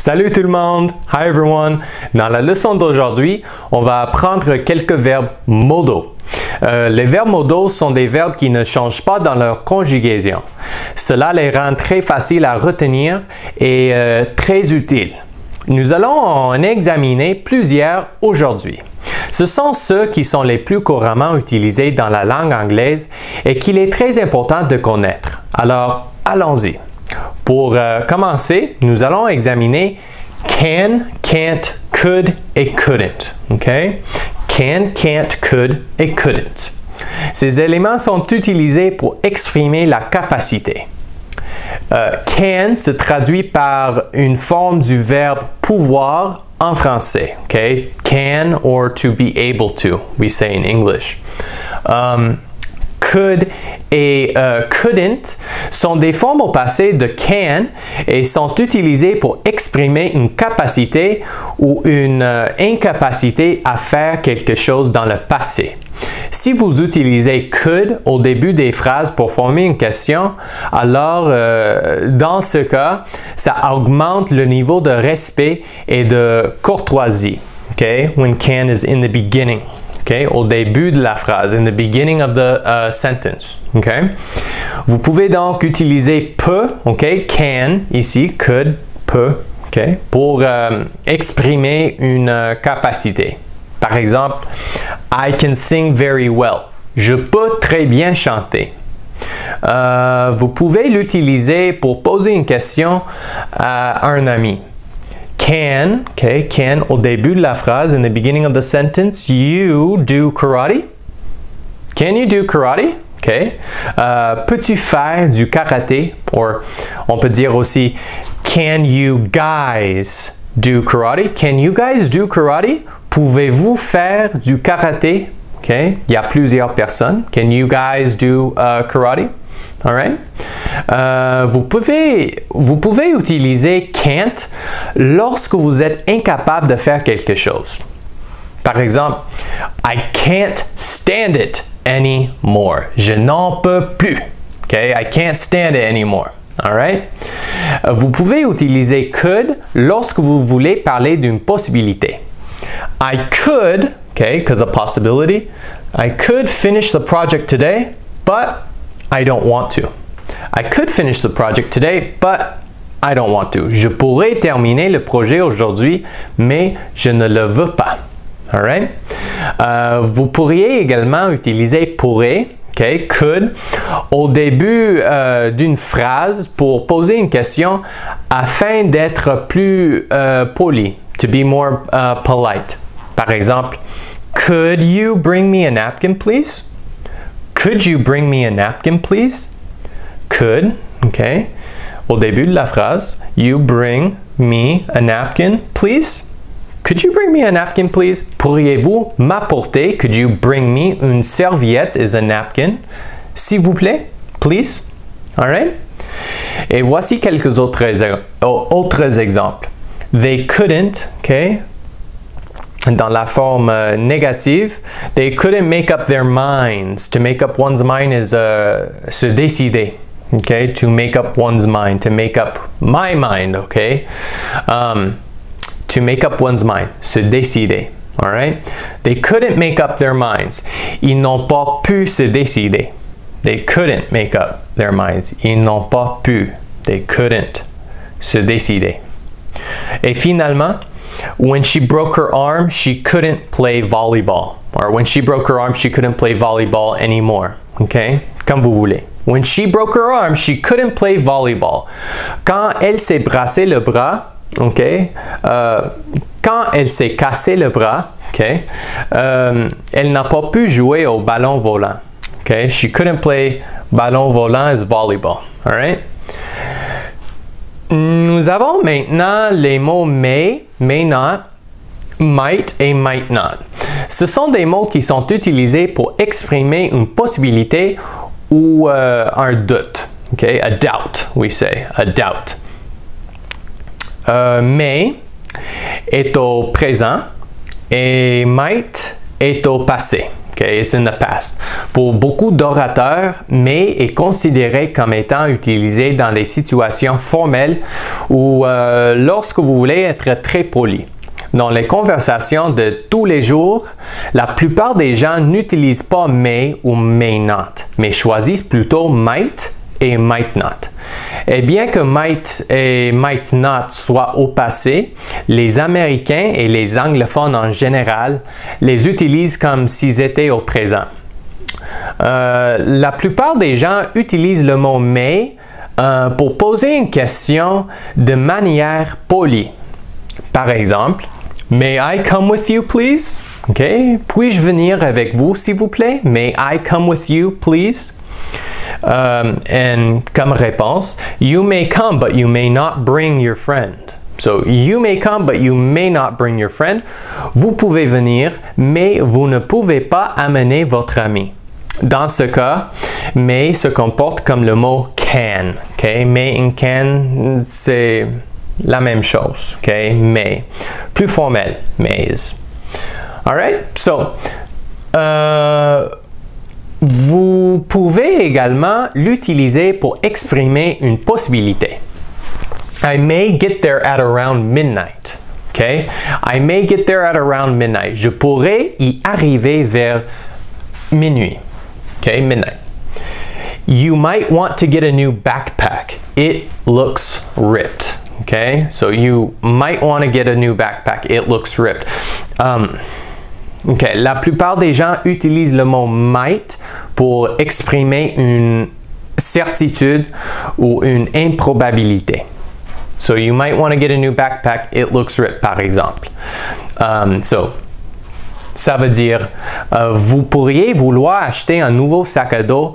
Salut tout le monde! Hi everyone! Dans la leçon d'aujourd'hui, on va apprendre quelques verbes modaux. Les verbes modaux sont des verbes qui ne changent pas dans leur conjugaison. Cela les rend très faciles à retenir et très utiles. Nous allons en examiner plusieurs aujourd'hui. Ce sont ceux qui sont les plus couramment utilisés dans la langue anglaise et qu'il est très important de connaître. Alors, allons-y. Pour commencer, nous allons examiner can, can't, could et couldn't. Okay? Can, can't, could et couldn't. Ces éléments sont utilisés pour exprimer la capacité. Can se traduit par une forme du verbe pouvoir en français. Okay? Can or to be able to, we say in English. Could et couldn't sont des formes au passé de can et sont utilisées pour exprimer une capacité ou une incapacité à faire quelque chose dans le passé. Si vous utilisez could au début des phrases pour former une question, alors dans ce cas, ça augmente le niveau de respect et de courtoisie. Okay? When can is in the beginning. Okay? Au début de la phrase, in the beginning of the sentence. Okay? Vous pouvez donc utiliser peut, okay? Can ici, could, peut, okay? Pour exprimer une capacité. Par exemple, I can sing very well. Je peux très bien chanter. Vous pouvez l'utiliser pour poser une question à un ami. Can, okay, can au début de la phrase, in the beginning of the sentence, you do karate? Can you do karate? Okay. Peux-tu faire du karaté? Or, on peut dire aussi, can you guys do karate? Can you guys do karate? Pouvez-vous faire du karaté? Okay. Il y a plusieurs personnes. Can you guys do karate? All right? Vous pouvez utiliser can't lorsque vous êtes incapable de faire quelque chose. Par exemple, I can't stand it anymore. Je n'en peux plus. Okay? I can't stand it anymore. All right? Vous pouvez utiliser could lorsque vous voulez parler d'une possibilité. I could, okay, because a possibility, I could finish the project today, but I don't want to. I could finish the project today, but I don't want to. Je pourrais terminer le projet aujourd'hui, mais je ne le veux pas. All right? Vous pourriez également utiliser pourrait, okay, could, au début d'une phrase pour poser une question afin d'être plus poli, to be more polite. Par exemple, could you bring me a napkin, please? Could you bring me a napkin, please? Could, okay. Au début de la phrase, you bring me a napkin, please? Could you bring me a napkin, please? Pourriez-vous m'apporter? Could you bring me une serviette is a napkin? S'il vous plaît, please. All right? Et voici quelques autres exemples. They couldn't, okay. Dans la forme négative, they couldn't make up their minds. To make up one's mind is se décider. Okay, to make up one's mind, to make up my mind, okay? To make up one's mind, se décider, all right? They couldn't make up their minds. Ils n'ont pas pu se décider. They couldn't make up their minds. Ils n'ont pas pu. They couldn't se décider. Et finalement, when she broke her arm, she couldn't play volleyball. Or when she broke her arm, she couldn't play volleyball anymore. Okay? Comme vous voulez. When she broke her arm, she couldn't play volleyball. Quand elle s'est brassé le bras, okay? Quand elle s'est cassé le bras, okay? Elle n'a pas pu jouer au ballon volant. Okay? She couldn't play ballon volant is volleyball. All right? Nous avons maintenant les mots may, may not, might et might not. Ce sont des mots qui sont utilisés pour exprimer une possibilité ou un doute. Okay? A doubt, we say. A doubt. May est au présent et might est au passé. Okay, it's in the past. Pour beaucoup d'orateurs, may est considéré comme étant utilisé dans des situations formelles ou lorsque vous voulez être très poli. Dans les conversations de tous les jours, la plupart des gens n'utilisent pas may ou may not, mais choisissent plutôt might et might not. Et bien que might et might not soient au passé, les Américains et les anglophones en général les utilisent comme s'ils étaient au présent. La plupart des gens utilisent le mot may pour poser une question de manière polie. Par exemple, may I come with you, please? Okay. Puis-je venir avec vous, s'il vous plaît? May I come with you, please? And comme réponse, you may come, but you may not bring your friend. So, you may come, but you may not bring your friend. Vous pouvez venir, mais vous ne pouvez pas amener votre ami. Dans ce cas, may se comporte comme le mot can. Okay? May and can, c'est la même chose. Okay? May. Plus formel, mays. Alright? So, vous pouvez également l'utiliser pour exprimer une possibilité. I may get there at around midnight. Okay? I may get there at around midnight. Je pourrais y arriver vers minuit. Okay? Midnight. You might want to get a new backpack. It looks ripped. Okay? So you might want to get a new backpack. It looks ripped. Okay. La plupart des gens utilisent le mot might pour exprimer une certitude ou une improbabilité. So you might want to get a new backpack. It looks ripped, par exemple. Ça veut dire, vous pourriez vouloir acheter un nouveau sac à dos.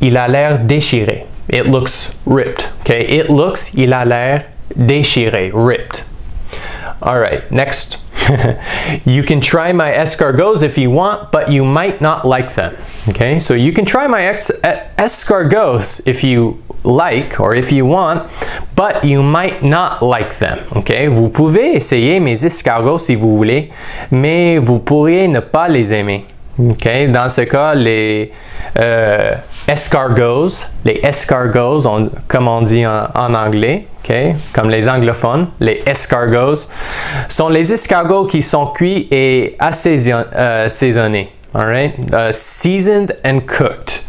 Il a l'air déchiré. It looks ripped. Okay. It looks, il a l'air déchiré, ripped. All right, next. You can try my escargots if you want, but you might not like them. Okay, so you can try my escargots if you like or if you want, but you might not like them. Okay, vous pouvez essayer mes escargots si vous voulez, mais vous pourriez ne pas les aimer. Okay, dans ce cas, les escargots, comme on dit en anglais, okay, comme les anglophones, les escargots, sont les escargots qui sont cuits et assaisonnés. All right? Seasoned and cooked.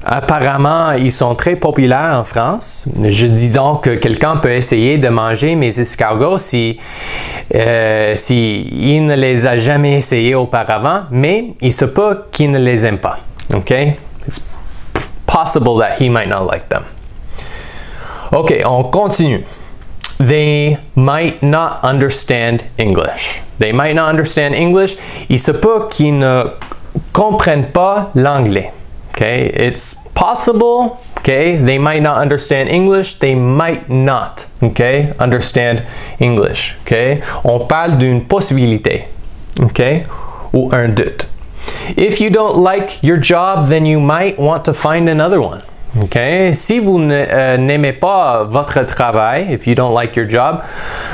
Apparemment, ils sont très populaires en France. Je dis donc que quelqu'un peut essayer de manger mes escargots si il ne les a jamais essayés auparavant, mais il se peut qu'il ne les aime pas. Okay? It's possible that he might not like them. Ok, on continue. They might not understand English. They might not understand English. Il se peut qu'ils ne comprennent pas l'anglais. Okay, it's possible. Okay, they might not understand English. They might not. Okay, understand English. Okay, on parle d'une possibilité. Okay, ou un doute. If you don't like your job, then you might want to find another one. Okay, si vous n'aimez pas votre travail, if you don't like your job,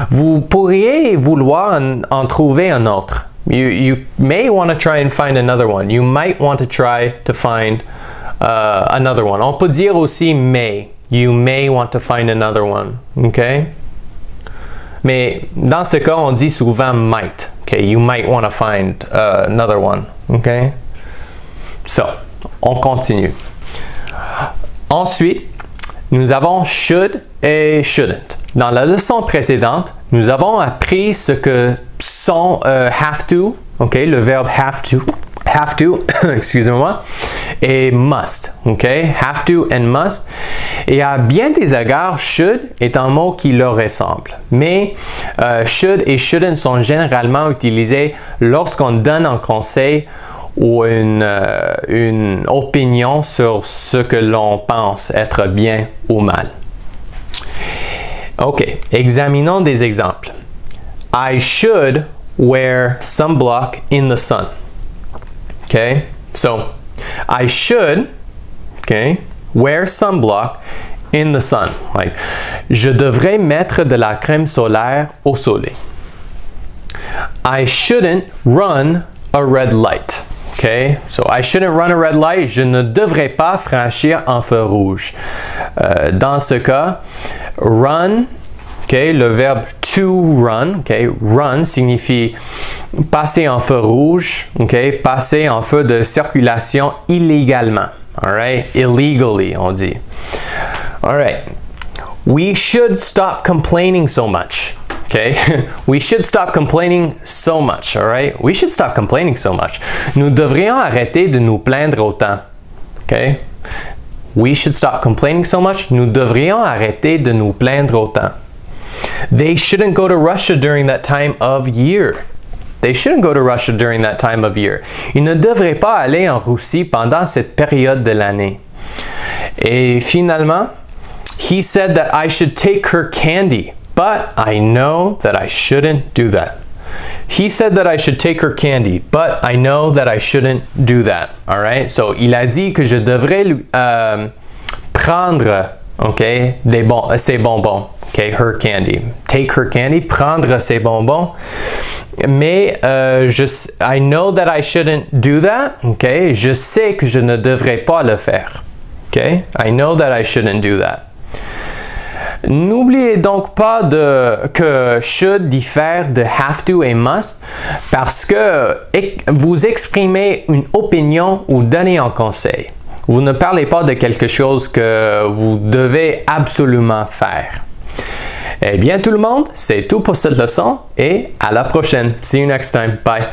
vous pourriez vouloir en trouver un autre. You may want to try and find another one. You might want to try to find another one. On peut dire aussi may. You may want to find another one. Okay? Mais dans ce cas, on dit souvent might. Okay? You might want to find another one. Okay? So, on continue. Ensuite, nous avons should et shouldn't. Dans la leçon précédente, nous avons appris ce que sont have to, okay, le verbe have to, excusez-moi, et must, okay, have to and must. Et à bien des égards, should est un mot qui leur ressemble. Mais should et shouldn't sont généralement utilisés lorsqu'on donne un conseil ou une opinion sur ce que l'on pense être bien ou mal. Ok, examinons des exemples. I should wear sunblock in the sun. Okay, so I should, okay, wear sunblock in the sun. Like, je devrais mettre de la crème solaire au soleil. I shouldn't run a red light. Okay? So, I shouldn't run a red light. Je ne devrais pas franchir un feu rouge. Dans ce cas, run, okay, le verbe to run, okay, run signifie passer en feu rouge, okay, passer en feu de circulation illégalement. All right? Illegally, on dit. All right. We should stop complaining so much. Okay? We should stop complaining so much. All right? We should stop complaining so much. Nous devrions arrêter de nous plaindre autant. Okay? We should stop complaining so much. Nous devrions arrêter de nous plaindre autant. They shouldn't go to Russia during that time of year. They shouldn't go to Russia during that time of year. Ils ne devraient pas aller en Russie pendant cette période de l'année. Et finalement, he said that I should take her candy, but I know that I shouldn't do that. He said that I should take her candy, but I know that I shouldn't do that. All right? So, il a dit que je devrais prendre, okay, ses bonbons. Okay, her candy. Take her candy, prendre ses bonbons. Mais I know that I shouldn't do that. Okay? Je sais que je ne devrais pas le faire. Okay? I know that I shouldn't do that. N'oubliez donc pas que should diffère de have to et must parce que vous exprimez une opinion ou donnez un conseil. Vous ne parlez pas de quelque chose que vous devez absolument faire. Eh bien tout le monde, c'est tout pour cette leçon et à la prochaine. See you next time. Bye.